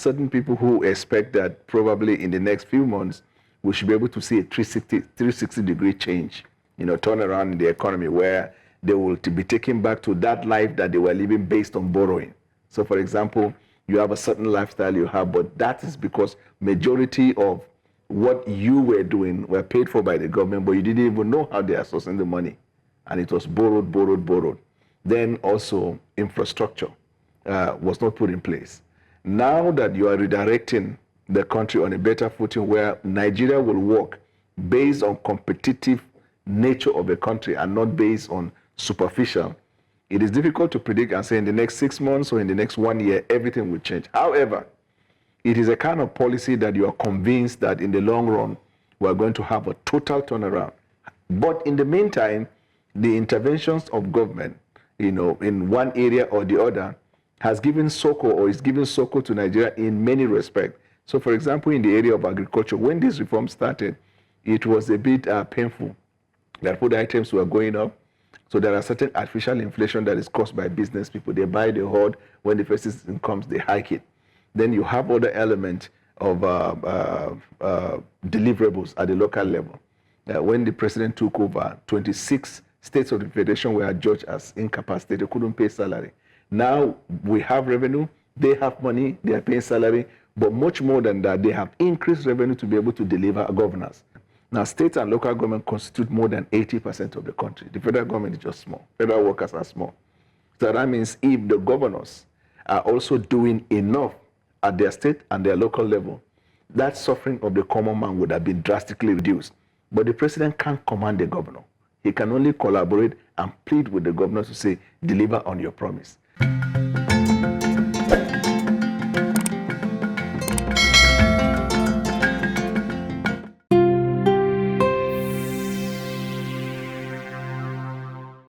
certain people who expect that probably in the next few months, we should be able to see a 360-degree change, turnaround in the economy where they will be taken back to that life that they were living based on borrowing. So, for example, you have a certain lifestyle you have, but that is because majority of what you were doing were paid for by the government, but you didn't even know how they are sourcing the money. And it was borrowed. Then also infrastructure was not put in place. Now that you are redirecting the country on a better footing where Nigeria will work based on competitive nature of the country and not based on superficial, it is difficult to predict and say in the next 6 months or in the next 1 year, everything will change. However, it is a kind of policy that you are convinced that in the long run, we are going to have a total turnaround. But in the meantime, the interventions of government, in one area or the other, has given succor or is giving succor to Nigeria in many respects. So, for example, in the area of agriculture, when this reform started, it was a bit painful that food items were going up. So there are certain artificial inflation that is caused by business people. They buy the hoard. When the first season comes, they hike it. Then you have other elements of deliverables at the local level. When the president took over, 26 states of the federation were judged as incapacitated. They couldn't pay salary. Now we have revenue. They have money. They are paying salary. But much more than that, they have increased revenue to be able to deliver governance. Now, states and local government constitute more than 80% of the country. The federal government is just small. Federal workers are small. So that means if the governors are also doing enough at their state and their local level, that suffering of the common man would have been drastically reduced. But the president can't command the governor. He can only collaborate and plead with the governor to say, deliver on your promise.